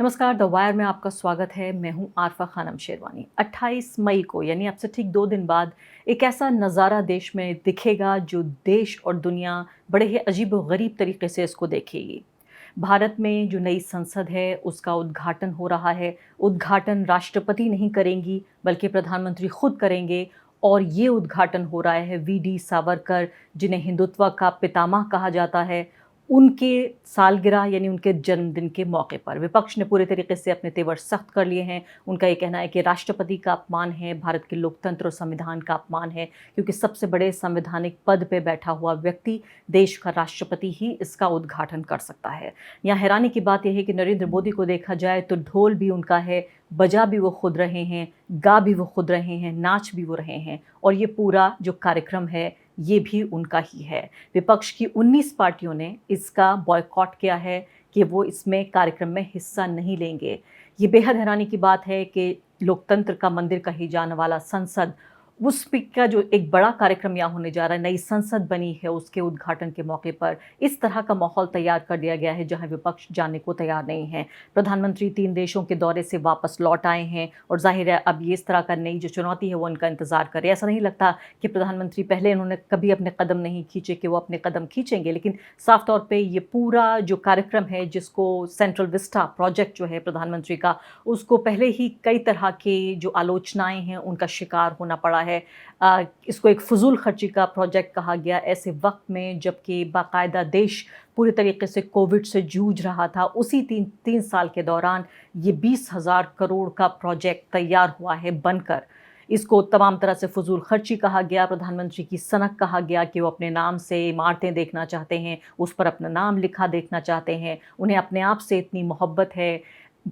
नमस्कार, the wire में आपका स्वागत है। मैं हूं आरफा खानम शेरवानी। 28 मई को यानी अब से ठीक 2 दिन बाद एक ऐसा नज़ारा देश में दिखेगा जो देश और दुनिया बड़े ही अजीब-ओ-गरीब तरीके से इसको देखेगी। भारत में जो नई संसद है उसका उद्घाटन हो रहा है। उद्घाटन राष्ट्रपति नहीं करेंगी बल्कि प्रधानमंत्री खुद करेंगे और ये उद्घाटन हो रहा है वीडी सावरकर, जिन्हें हिंदुत्व का पितामह कहा जाता है, उनके सालगिरह यानी उनके जन्मदिन के मौके पर। विपक्ष ने पूरे तरीके से अपने तेवर सख्त कर लिए हैं। उनका ये कहना है कि राष्ट्रपति का अपमान है, भारत के लोकतंत्र और संविधान का अपमान है, क्योंकि सबसे बड़े संवैधानिक पद पे बैठा हुआ व्यक्ति, देश का राष्ट्रपति ही इसका उद्घाटन कर सकता है। यहाँ हैरानी की बात यह है कि नरेंद्र मोदी को देखा जाए तो ढोल भी उनका है, बजा भी वो खुद रहे हैं, गा भी वो खुद रहे हैं, नाच भी वो रहे हैं, और ये पूरा जो कार्यक्रम है ये भी उनका ही है। विपक्ष की 19 पार्टियों ने इसका बॉयकॉट किया है कि वो इसमें कार्यक्रम में हिस्सा नहीं लेंगे। ये बेहद हैरानी की बात है कि लोकतंत्र का मंदिर कही जाने वाला संसद, उस का जो एक बड़ा कार्यक्रम यहाँ होने जा रहा है, नई संसद बनी है, उसके उद्घाटन के मौके पर इस तरह का माहौल तैयार कर दिया गया है जहां विपक्ष जाने को तैयार नहीं है। प्रधानमंत्री 3 देशों के दौरे से वापस लौट आए हैं और जाहिर है अब ये इस तरह का नई जो चुनौती है वो उनका इंतजार करे। ऐसा नहीं लगता कि प्रधानमंत्री पहले इन्होंने कभी अपने कदम नहीं खींचे कि वो अपने कदम खींचेंगे, लेकिन साफ तौर पर ये पूरा जो कार्यक्रम है, जिसको सेंट्रल विस्टा प्रोजेक्ट जो है प्रधानमंत्री का, उसको पहले ही कई तरह के जो आलोचनाएं हैं उनका शिकार होना पड़ा है। इसको एक फजूल खर्ची का प्रोजेक्ट कहा गया ऐसे वक्त में जबकि बाकायदा देश पूरी तरीके से कोविड से जूझ रहा था। उसी तीन साल के दौरान ये 20,000 करोड़ का प्रोजेक्ट तैयार हुआ है बनकर। इसको तमाम तरह से फजूल खर्ची कहा गया, प्रधानमंत्री की सनक कहा गया कि वो अपने नाम से इमारतें देखना चाहते हैं, उस पर अपना नाम लिखा देखना चाहते हैं, उन्हें अपने आप से इतनी मोहब्बत है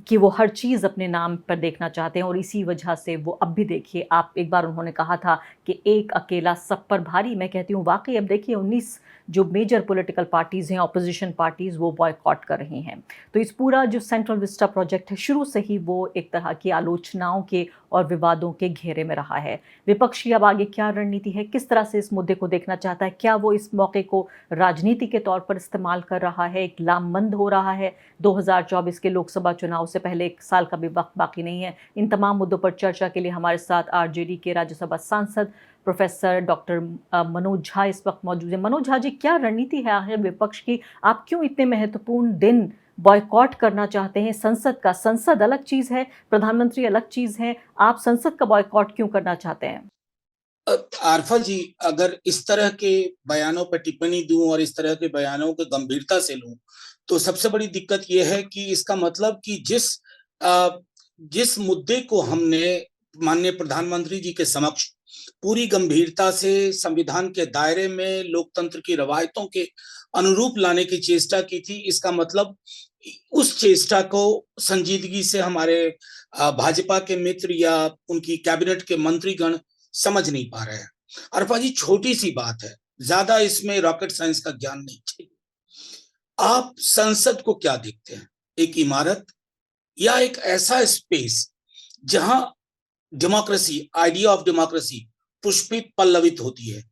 कि वो हर चीज़ अपने नाम पर देखना चाहते हैं। और इसी वजह से वो अब भी देखिए, आप एक बार उन्होंने कहा था कि एक अकेला सब पर भारी। मैं कहती हूँ वाकई अब देखिए 19 जो मेजर पॉलिटिकल पार्टीज़ हैं, ऑपोजिशन पार्टीज़, वो बॉयकॉट कर रही हैं। तो इस पूरा जो सेंट्रल विस्टा प्रोजेक्ट है शुरू से ही वो एक तरह की आलोचनाओं के और विवादों के घेरे में रहा है। विपक्ष की अब आगे क्या रणनीति है, किस तरह से इस मुद्दे को देखना चाहता है, क्या वो इस मौके को राजनीति के तौर पर इस्तेमाल कर रहा है, एक लामबंद हो रहा है। 2024 के लोकसभा चुनाव से पहले 1 साल का भी वक्त बाकी नहीं है। इन तमाम मुद्दों पर चर्चा के लिए हमारे साथ आरजेडी के राज्यसभा सांसद प्रोफेसर डॉक्टर मनोज झा इस वक्त मौजूद है। मनोज झा जी, क्या रणनीति है आखिर विपक्ष की? आप क्यों इतने महत्वपूर्ण दिन बॉयकॉट करना चाहते हैं संसद का? संसद अलग चीज है, प्रधानमंत्री अलग चीज है, आप संसद का बॉयकॉट क्यों करना चाहते हैं? आरफा जी, अगर इस तरह के बयानों पर टिप्पणी दूं और इस तरह के बयानों को गंभीरता से लूं, तो सबसे बड़ी दिक्कत यह है कि इसका मतलब कि जिस मुद्दे को हमने माननीय प्रधानमंत्री जी के समक्ष पूरी गंभीरता से संविधान के दायरे में लोकतंत्र की रवायतों के अनुरूप लाने की चेष्टा की थी, इसका मतलब उस चेष्टा को संजीदगी से हमारे भाजपा के मित्र या उनकी कैबिनेट के मंत्रीगण समझ नहीं पा रहे हैं। अरफा जी, छोटी सी बात है, ज्यादा इसमें रॉकेट साइंस का ज्ञान नहीं चाहिए। आप संसद को क्या देखते हैं? एक इमारत या एक ऐसा स्पेस जहां डेमोक्रेसी, आइडिया ऑफ डेमोक्रेसी पुष्पित पल्लवित होती है,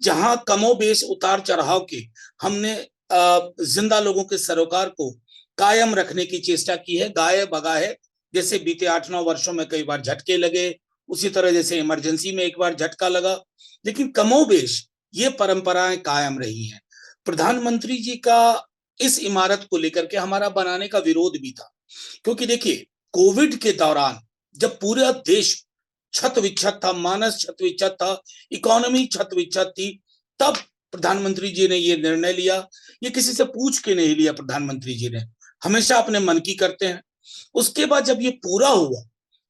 जहां कमोबेश उतार चढ़ाव के हमने जिंदा लोगों के सरोकार को कायम रखने की चेष्टा की है। गाये बगाए जैसे बीते 8-9 वर्षों में कई बार झटके लगे, उसी तरह जैसे इमरजेंसी में एक बार झटका लगा, लेकिन कमोबेश ये परंपराएं कायम रही हैं। प्रधानमंत्री जी का इस इमारत को लेकर के हमारा बनाने का विरोध भी था, क्योंकि देखिए कोविड के दौरान जब पूरा देश छत विच्छत था, मानस छत विच्छत था, इकोनॉमी छत विच्छत थी, तब प्रधानमंत्री जी ने ये निर्णय लिया। ये किसी से पूछ के नहीं लिया, प्रधानमंत्री जी ने हमेशा अपने मन की करते हैं। उसके बाद जब ये पूरा हुआ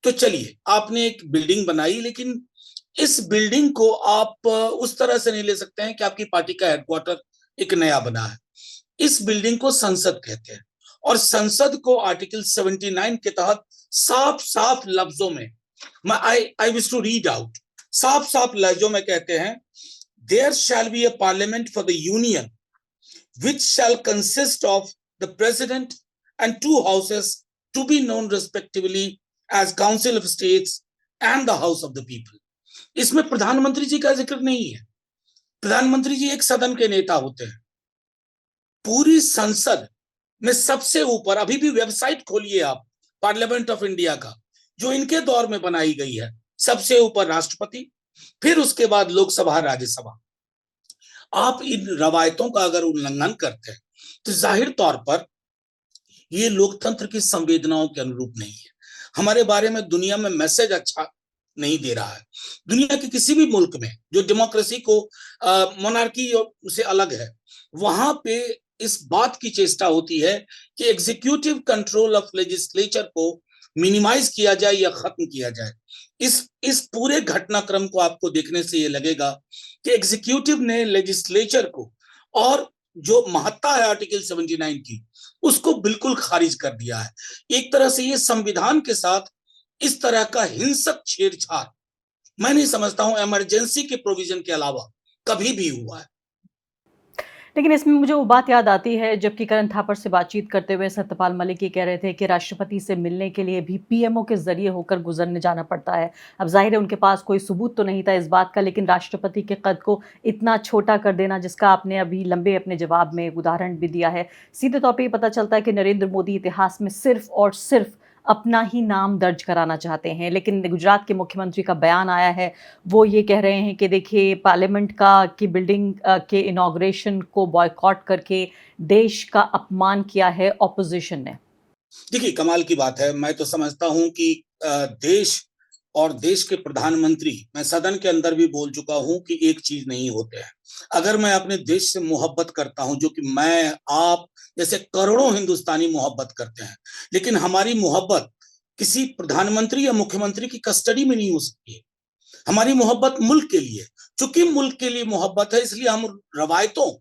तो चलिए आपने एक बिल्डिंग बनाई, लेकिन इस बिल्डिंग को आप उस तरह से नहीं ले सकते हैं कि आपकी पार्टी का हेडक्वार्टर एक नया बना है। इस बिल्डिंग को संसद कहते हैं और संसद को आर्टिकल 79 के तहत साफ साफ लफ्जों में, I wish to read out, साफ साफ लफ्जों में कहते हैं, there shall be a parliament for the union which shall consist of the president and 2 houses to be known respectively as council of states and the house of the people। इसमें प्रधानमंत्री जी का जिक्र नहीं है। प्रधानमंत्री जी एक सदन के नेता होते हैं। पूरी संसद में सबसे ऊपर, अभी भी वेबसाइट खोलिए आप, पार्लियामेंट ऑफ इंडिया का, जो इनके दौर में बनाई गई है, सबसे ऊपर राष्ट्रपति, फिर उसके बाद लोकसभा, राज्यसभा। आप इन रवायतों का अगर उल्लंघन करते हैं तो जाहिर तौर पर ये लोकतंत्र की संवेदनाओं के अनुरूप नहीं है। हमारे बारे में दुनिया में मैसेज अच्छा नहीं दे रहा है। दुनिया के किसी भी मुल्क में जो डेमोक्रेसी को मोनार्की से अलग है, वहां पे इस बात की चेष्टा होती है कि एग्जीक्यूटिव कंट्रोल ऑफ लेजिस्लेचर को मिनिमाइज किया जाए या खत्म किया जाए। इस पूरे घटनाक्रम को आपको देखने से ये लगेगा कि एग्जीक्यूटिव ने लेजिस्लेचर को, और जो महत्ता है आर्टिकल 79 की, उसको बिल्कुल खारिज कर दिया है। एक तरह से ये संविधान के साथ इस तरह का हिंसक छेड़छाड़ मैं नहीं समझता हूं इमरजेंसी के प्रोविजन के अलावा कभी भी हुआ है। लेकिन इसमें मुझे वो बात याद आती है जबकि करण थापर से बातचीत करते हुए सत्यपाल मलिक ये कह रहे थे कि राष्ट्रपति से मिलने के लिए भी पीएमओ के जरिए होकर गुजरने जाना पड़ता है। अब जाहिर है उनके पास कोई सबूत तो नहीं था इस बात का, लेकिन राष्ट्रपति के कद को इतना छोटा कर देना, जिसका आपने अभी लंबे अपने जवाब में उदाहरण भी दिया है, सीधे तौर पर ये पता चलता है कि नरेंद्र मोदी इतिहास में सिर्फ और सिर्फ अपना ही नाम दर्ज कराना चाहते हैं। लेकिन गुजरात के मुख्यमंत्री का बयान आया है, वो ये कह रहे हैं कि देखिए पार्लियामेंट की बिल्डिंग के इनॉग्रेशन को बॉयकॉट करके देश का अपमान किया है ऑपोजिशन ने। देखिए कमाल की बात है। मैं तो समझता हूं कि देश और देश के प्रधानमंत्री, मैं सदन के अंदर भी बोल चुका हूं कि एक चीज नहीं होते हैं। अगर मैं अपने देश से मोहब्बत करता हूं, जो कि मैं, आप जैसे करोड़ों हिंदुस्तानी मोहब्बत करते हैं, लेकिन हमारी मोहब्बत किसी प्रधानमंत्री या मुख्यमंत्री की कस्टडी में नहीं हो सकती है। हमारी मोहब्बत मुल्क के लिए, चूंकि मुल्क के लिए मोहब्बत है, इसलिए हम रवायतों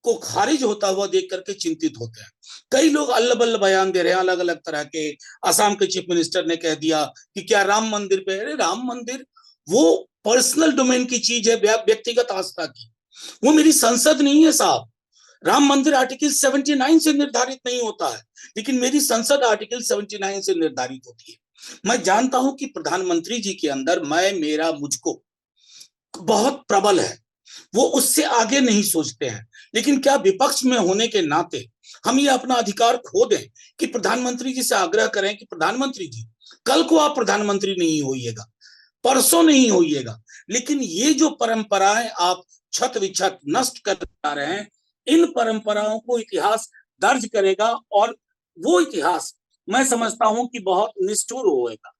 को खारिज होता हुआ देख करके चिंतित होते हैं। कई लोग अल्ल बल्ल बयान दे रहे हैं अलग अलग तरह के। असम के चीफ मिनिस्टर ने कह दिया कि क्या राम मंदिर पे, अरे राम मंदिर वो पर्सनल डोमेन की चीज है, व्यक्तिगत आस्था की। वो मेरी संसद नहीं है साहब। राम मंदिर आर्टिकल 79 से निर्धारित नहीं होता है, लेकिन मेरी संसद आर्टिकल 79 से निर्धारित होती है। मैं जानता हूं कि प्रधानमंत्री जी के अंदर मैं, मेरा, मुझको बहुत प्रबल है, वो उससे आगे नहीं सोचते हैं। लेकिन क्या विपक्ष में होने के नाते हम ये अपना अधिकार खो दें कि प्रधानमंत्री जी से आग्रह करें कि प्रधानमंत्री जी, कल को आप प्रधानमंत्री नहीं होइएगा, परसों नहीं होइएगा, लेकिन ये जो परंपराएं आप छत विछत नष्ट कर रहे हैं, इन परंपराओं को इतिहास दर्ज करेगा, और वो इतिहास मैं समझता हूं कि बहुत निष्ठुर होएगा।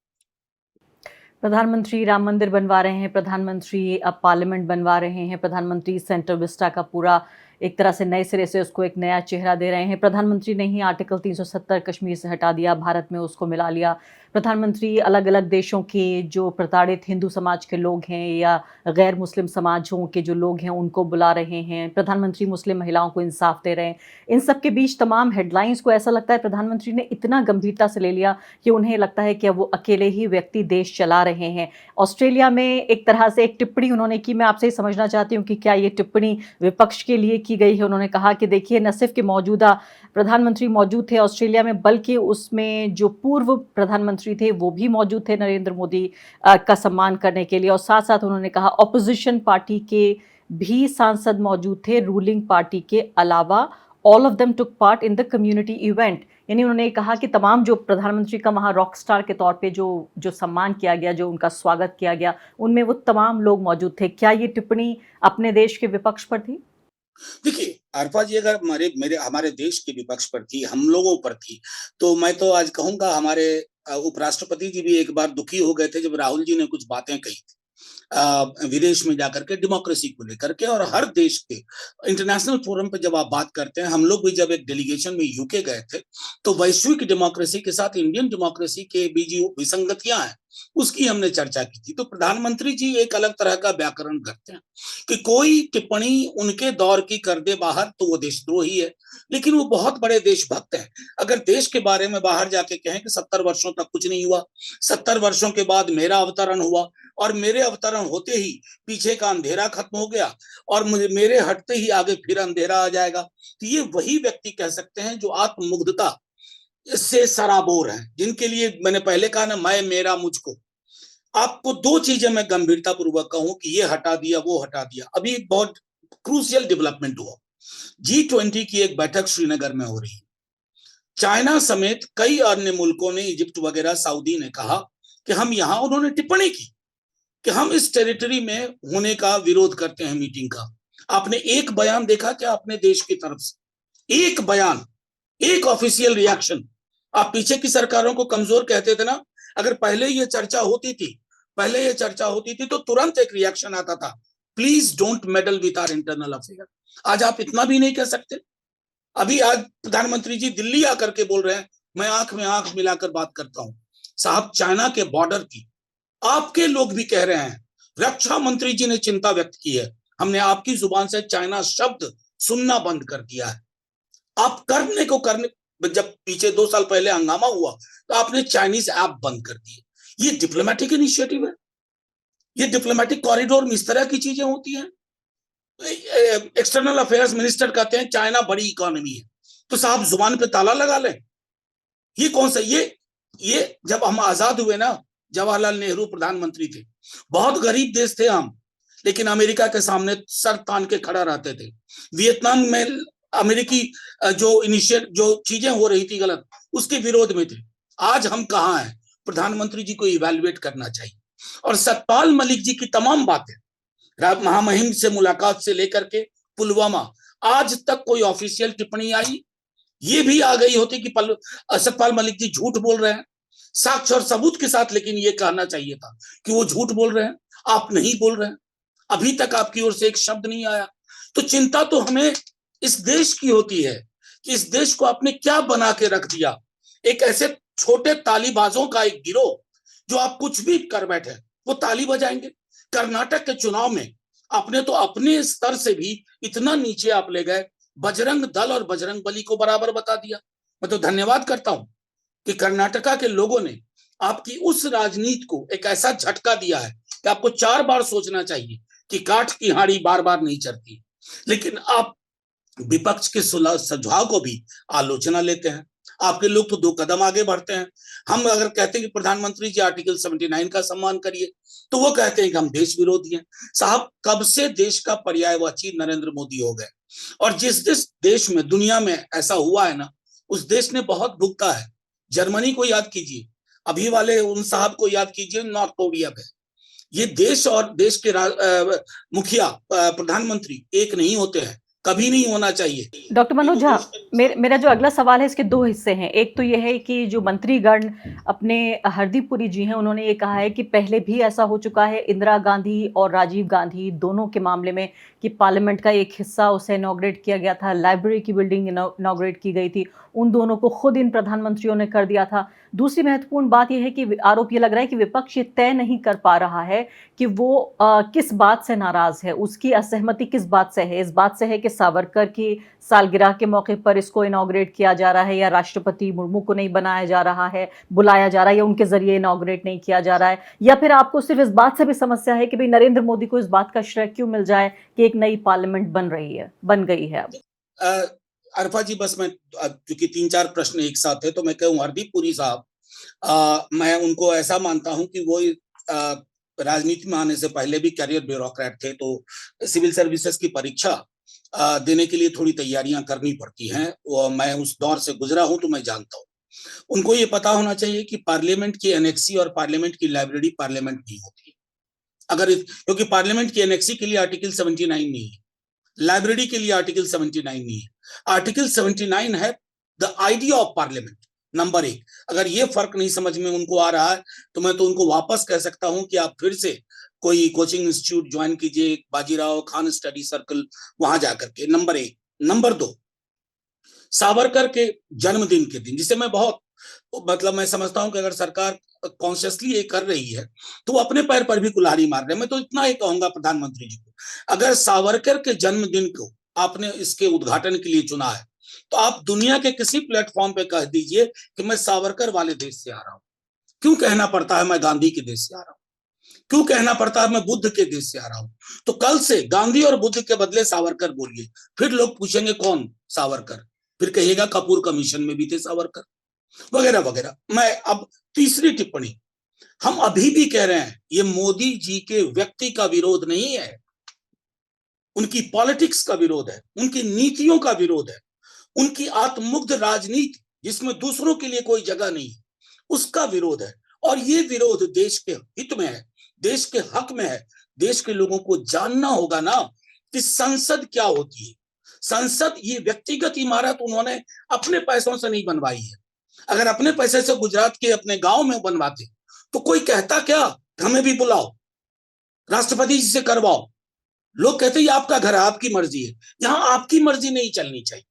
प्रधानमंत्री राम मंदिर बनवा रहे हैं, प्रधानमंत्री अब पार्लियामेंट बनवा रहे हैं, प्रधानमंत्री सेंटर विस्टा का पूरा एक तरह से नए सिरे से उसको एक नया चेहरा दे रहे हैं। प्रधानमंत्री ने ही आर्टिकल 370 कश्मीर से हटा दिया, भारत में उसको मिला लिया। प्रधानमंत्री अलग अलग देशों के जो प्रताड़ित हिंदू समाज के लोग हैं या गैर मुस्लिम समाजों के जो लोग हैं उनको बुला रहे हैं। प्रधानमंत्री मुस्लिम महिलाओं को इंसाफ दे रहे हैं। इन सब के बीच तमाम हेडलाइंस को ऐसा लगता है प्रधानमंत्री ने इतना गंभीरता से ले लिया कि उन्हें लगता है कि अब वो अकेले ही व्यक्ति देश चला रहे हैं। ऑस्ट्रेलिया में एक तरह से एक टिप्पणी उन्होंने की, मैं आपसे समझना चाहती हूँ कि क्या ये टिप्पणी विपक्ष के लिए की गई है। उन्होंने कहा कि देखिए न सिर्फ के मौजूदा प्रधानमंत्री मौजूद थे ऑस्ट्रेलिया में, बल्कि उसमें जो पूर्व प्रधानमंत्री थे वो भी मौजूद थे नरेंद्र मोदी का सम्मान करने के लिए। और साथ साथ उन्होंने कहा ऑपोजिशन पार्टी के भी सांसद मौजूद थे, रूलिंग पार्टी के अलावा। All of them took part in the community event. यानी उन्होंने कहा कि तमाम जो प्रधानमंत्री का वहाँ रॉक स्टार के तौर पे जो सम्मान किया गया, जो उनका स्वागत किया गया, उनमें वो तमाम लोग मौजूद थे। क्या ये टिप्पणी अपने देश के विपक्ष पर थी? देखिए आरफा जी, अगर हमारे देश के विपक्ष पर थी, हम लोगों पर थी, तो मैं तो आज कहूंगा हमारे उपराष्ट्रपति जी भी एक बार दुखी हो गए थे जब राहुल जी ने कुछ बातें कही थी विदेश में जाकर के डेमोक्रेसी को लेकर के। और हर देश के इंटरनेशनल फोरम पे जब आप बात करते हैं, हम लोग भी जब एक डेलीगेशन में यूके गए थे, तो वैश्विक डेमोक्रेसी के साथ इंडियन डेमोक्रेसी के बीच जो विसंगतियां हैं उसकी हमने चर्चा की थी। तो प्रधानमंत्री जी एक अलग तरह का व्याकरण करते हैं कि कोई टिप्पणी उनके दौर की कर दे बाहर तो वो देशद्रोही है, लेकिन वो बहुत बड़े देशभक्त हैं। अगर देश के बारे में बाहर जाके कहें कि 70 वर्षों तक कुछ नहीं हुआ, 70 वर्षों के बाद मेरा अवतरण हुआ, और मेरे अवतरण होते ही पीछे का अंधेरा खत्म हो गया, और मुझे मेरे हटते ही आगे फिर अंधेरा आ जाएगा, तो ये वही व्यक्ति कह सकते हैं जो आत्ममुग्धता से सराबोर हैं, जिनके लिए मैंने पहले कहा ना, मैं, मेरा, मुझको। आपको दो चीजें मैं गंभीरता पूर्वक कहूं कि ये हटा दिया, वो हटा दिया। अभी एक बहुत क्रूशियल डेवलपमेंट हुआ, G20 की एक बैठक श्रीनगर में हो रही है। चाइना समेत कई अन्य मुल्कों ने, इजिप्ट वगैरह, सऊदी ने कहा कि हम यहां, उन्होंने टिप्पणी की कि हम इस टेरिटरी में होने का विरोध करते हैं मीटिंग का। आपने एक बयान देखा क्या अपने देश की तरफ से? एक बयान, एक ऑफिशियल रिएक्शन। आप पीछे की सरकारों को कमजोर कहते थे ना, अगर पहले ये चर्चा होती थी, पहले ये चर्चा होती थी तो तुरंत एक रिएक्शन आता था, please don't meddle with our internal affair. आज आप इतना भी नहीं कह सकते। अभी आज प्रधानमंत्री जी दिल्ली आकर के बोल रहे हैं, मैं आंख में आंख मिलाकर बात करता हूं। साहब, चाइना के बॉर्डर की आपके लोग भी कह रहे हैं, रक्षा मंत्री जी ने चिंता व्यक्त की है, हमने आपकी जुबान से चाइना शब्द सुनना बंद कर दिया है। आप करने को करने, जब पीछे 2 साल पहले हंगामा हुआ तो आपने चाइनीज ऐप बंद कर दिए। ये डिप्लोमेटिक इनिशिएटिव है? ये डिप्लोमेटिक कॉरिडोर में इस तरह की चीजें होती हैं? एक्सटर्नल अफेयर्स मिनिस्टर कहते हैं चाइना बड़ी इकोनॉमी है, तो साहब जुबान पे ताला लगा लें। ये कौन सा, ये जब हम आजाद हुए ना, जवाहरलाल नेहरू प्रधानमंत्री थे, बहुत गरीब देश थे हम, लेकिन अमेरिका के सामने सर तान के खड़ा रहते थे। वियतनाम में अमेरिकी जो चीजें हो रही थी गलत, उसके विरोध में थे। आज हम कहाँ हैं? प्रधानमंत्री जी को इवैल्यूएट करना चाहिए। और सतपाल मलिक जी की तमाम बातें, महामहिम से मुलाकात से लेकर के पुलवामा, आज तक कोई ऑफिशियल टिप्पणी आई? ये भी आ गई होती कि सतपाल मलिक जी झूठ बोल रहे हैं, साक्ष्य और सबूत के साथ, लेकिन ये कहना चाहिए था कि वो झूठ बोल रहे हैं, आप नहीं बोल रहे हैं। अभी तक आपकी ओर से एक शब्द नहीं आया। तो चिंता तो हमें इस देश की होती है कि इस देश को आपने क्या बना के रख दिया। एक ऐसे छोटे तालीबाजों का एक गिरोह, जो आप कुछ भी कर बैठे वो ताली बजाएंगे। कर्नाटक के चुनाव में आपने तो अपने स्तर से भी इतना नीचे आप ले गए, बजरंग दल और बजरंग बली को बराबर बता दिया। मैं तो धन्यवाद करता हूं कि कर्नाटका के लोगों ने आपकी उस राजनीति को एक ऐसा झटका दिया है कि आपको 4 बार सोचना चाहिए कि काठ की हाड़ी बार बार नहीं चढ़ती। लेकिन आप विपक्ष के सुझाव को भी आलोचना लेते हैं। आपके लोग तो 2 कदम आगे बढ़ते हैं। हम अगर कहते हैं कि प्रधानमंत्री जी आर्टिकल 79 का सम्मान करिए, तो वो कहते हैं कि हम देश विरोधी हैं। साहब, कब से देश का पर्यायवाची नरेंद्र मोदी हो गए, और जिस जिस देश में, दुनिया में ऐसा हुआ है ना, उस देश ने बहुत भुगता है। जर्मनी को याद कीजिए, अभी वाले उन साहब को याद कीजिए, नॉर्थ कोरिया में। ये देश और देश के मुखिया, प्रधानमंत्री एक नहीं होते हैं, कभी नहीं होना चाहिए। डॉक्टर मनोज झा, मेरा जो अगला सवाल है इसके दो हिस्से हैं। एक तो यह है कि जो मंत्रीगण अपने, हरदीप पुरी जी हैं, उन्होंने ये कहा है कि पहले भी ऐसा हो चुका है इंदिरा गांधी और राजीव गांधी दोनों के मामले में, कि पार्लियामेंट का एक हिस्सा उसे इनॉग्रेट किया गया था, लाइब्रेरी की बिल्डिंग इनॉग्रेट की गई थी, उन दोनों को खुद इन प्रधानमंत्रियों ने कर दिया था। दूसरी महत्वपूर्ण बात यह है कि आरोप ये लग रहा है कि विपक्ष ये तय नहीं कर पा रहा है कि वो किस बात से नाराज है, उसकी असहमति किस बात से है। इस बात से है कि सावरकर की सालगिरह के मौके पर इसको इनॉग्रेट किया जा रहा है, या राष्ट्रपति मुर्मू को नहीं बनाया जा रहा है, बुलाया जा रहा है, या उनके जरिए इनॉग्रेट नहीं किया जा रहा है, या फिर आपको सिर्फ इस बात से भी समस्या है कि भाई नरेंद्र मोदी को इस बात का श्रेय क्यों मिल जाए कि एक नई पार्लियामेंट बन गई है अब? अरफा जी, बस मैं, क्योंकि 3-4 प्रश्न एक साथ है, तो मैं कहूँ हरदीप पुरी साहब, मैं उनको ऐसा मानता हूं कि वो राजनीति में आने से पहले भी कैरियर ब्यूरोक्रेट थे, तो सिविल सर्विसेज की परीक्षा देने के लिए थोड़ी तैयारियां करनी पड़ती हैं, और मैं उस दौर से गुजरा हूं, तो मैं जानता हूं। उनको ये पता होना चाहिए कि पार्लियामेंट की एनेक्सी और पार्लियामेंट की लाइब्रेरी पार्लियामेंट नहीं होती है। क्योंकि पार्लियामेंट की एनेक्सी के लिए आर्टिकल 79 नहीं है, लाइब्रेरी के लिए आर्टिकल 79 नहीं है। आर्टिकल 79 है the idea of parliament, number 1। अगर ये फर्क नहीं समझ में उनको आ रहा है, तो मैं तो उनको वापस कह सकता हूं कि आप फिर से कोई कोचिंग इंस्टीट्यूट ज्वाइन कीजिए, बाजीराव खान स्टडी सर्कल, वहां जाकर के। नंबर 1। नंबर 2, सावरकर के जन्मदिन के दिन, जिसे मैं बहुत, मतलब मैं समझता हूं कि अगर सरकार कॉन्शियसली ये कर रही है, तो वो अपने पैर पर भी कुल्हाड़ी मार रहे हैं। मैं तो इतना ही कहूंगा प्रधानमंत्री जी को, अगर सावरकर के जन्मदिन को आपने इसके उद्घाटन के लिए चुना है, तो आप दुनिया के किसी प्लेटफॉर्म पे कह दीजिए कि मैं सावरकर वाले देश से आ रहा हूं। क्यों कहना पड़ता है मैं गांधी के देश से आ रहा हूं? क्यों कहना पड़ता है मैं बुद्ध के देश से आ रहा हूं? तो कल से गांधी और बुद्ध के बदले सावरकर बोलिए। फिर लोग पूछेंगे कौन सावरकर, फिर कहिएगा कपूर कमीशन में भी थे सावरकर, वगैरह वगैरह। मैं अब तीसरी टिप्पणी, हम अभी भी कह रहे हैं ये मोदी जी के व्यक्ति का विरोध नहीं है, उनकी पॉलिटिक्स का विरोध है, उनकी नीतियों का विरोध है, उनकी आत्ममुग्ध राजनीति जिसमें दूसरों के लिए कोई जगह नहीं है, उसका विरोध है। और ये विरोध देश के हित में है, देश के हक में है। देश के लोगों को जानना होगा ना कि संसद क्या होती है। संसद ये व्यक्तिगत इमारत उन्होंने अपने पैसों से नहीं बनवाई है। अगर अपने पैसे से गुजरात के अपने गांव में बनवाते तो कोई कहता क्या, हमें भी बुलाओ, राष्ट्रपति जी से करवाओ। लोग कहते हैं ये आपका घर है, आपकी मर्जी है। यहां आपकी मर्जी नहीं चलनी चाहिए।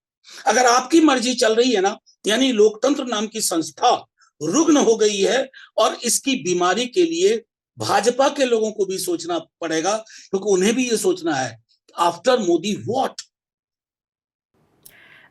अगर आपकी मर्जी चल रही है ना, यानी लोकतंत्र नाम की संस्था रुग्ण हो गई है। और इसकी बीमारी के लिए भाजपा के लोगों को भी सोचना पड़ेगा, क्योंकि उन्हें भी ये सोचना है आफ्टर मोदी व्हाट।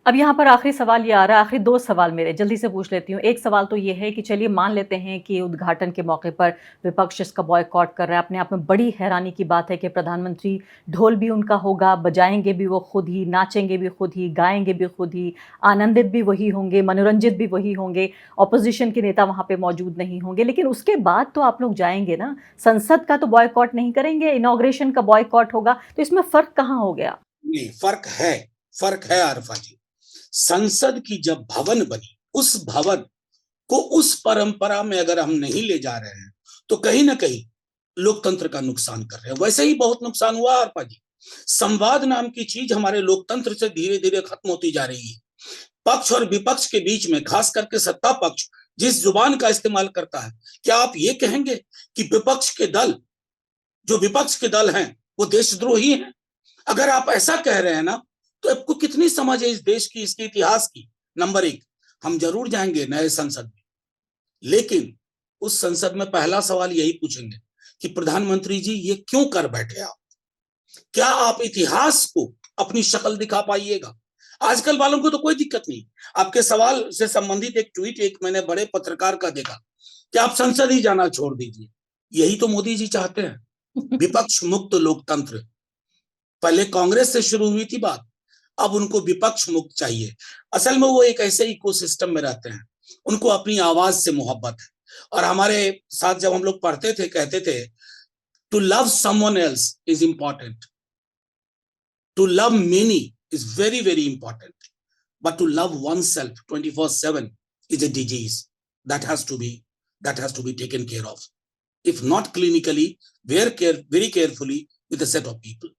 अब यहाँ पर आखिरी सवाल ये आ रहा है, आखिरी 2 सवाल मेरे जल्दी से पूछ लेती हूँ। एक सवाल तो ये है कि चलिए मान लेते हैं कि उद्घाटन के मौके पर विपक्ष इसका बॉयकॉट कर रहा है। अपने आप में बड़ी हैरानी की बात है कि प्रधानमंत्री, ढोल भी उनका होगा, बजाएंगे भी वो खुद ही, नाचेंगे भी खुद ही, गाएंगे भी खुद ही, आनंदित भी वही होंगे, मनोरंजित भी वही होंगे, ऑपोजिशन के नेता वहाँ पे मौजूद नहीं होंगे। लेकिन उसके बाद तो आप लोग जाएंगे ना, संसद का तो बॉयकॉट नहीं करेंगे, इनॉग्रेशन का बॉयकॉट होगा, तो इसमें फर्क कहाँ हो गया? नहीं, फर्क है आरफा जी। संसद की जब भवन बनी, उस भवन को उस परंपरा में अगर हम नहीं ले जा रहे हैं तो कहीं ना कहीं लोकतंत्र का नुकसान कर रहे हैं। वैसे ही बहुत नुकसान हुआ आरपा जी। संवाद नाम की चीज हमारे लोकतंत्र से धीरे धीरे खत्म होती जा रही है। पक्ष और विपक्ष के बीच में, खास करके सत्ता पक्ष जिस जुबान का इस्तेमाल करता है, क्या आप ये कहेंगे कि विपक्ष के दल हैं वो देशद्रोही हैं? अगर आप ऐसा कह रहे हैं ना, तो आपको कितनी समझ है इस देश की, इसके इतिहास की। नंबर 1, हम जरूर जाएंगे नए संसद में, लेकिन उस संसद में पहला सवाल यही पूछेंगे कि प्रधानमंत्री जी ये क्यों कर बैठे आप? क्या आप इतिहास को अपनी शक्ल दिखा पाइएगा? आजकल वालों को तो कोई दिक्कत नहीं। आपके सवाल से संबंधित एक ट्वीट एक मैंने बड़े पत्रकार का देखा कि आप संसद ही जाना छोड़ दीजिए। यही तो मोदी जी चाहते हैं, विपक्ष मुक्त लोकतंत्र। पहले कांग्रेस से शुरू हुई थी बात, अब उनको विपक्ष मुक्त चाहिए। असल में वो एक ऐसे इकोसिस्टम में रहते हैं, उनको अपनी आवाज से मोहब्बत है। और हमारे साथ जब हम लोग पढ़ते थे, कहते थे to love someone else is important, to love many is very important, but to love oneself 24/7 is a disease that has to be taken care of, if not clinically, very carefully with a set of people.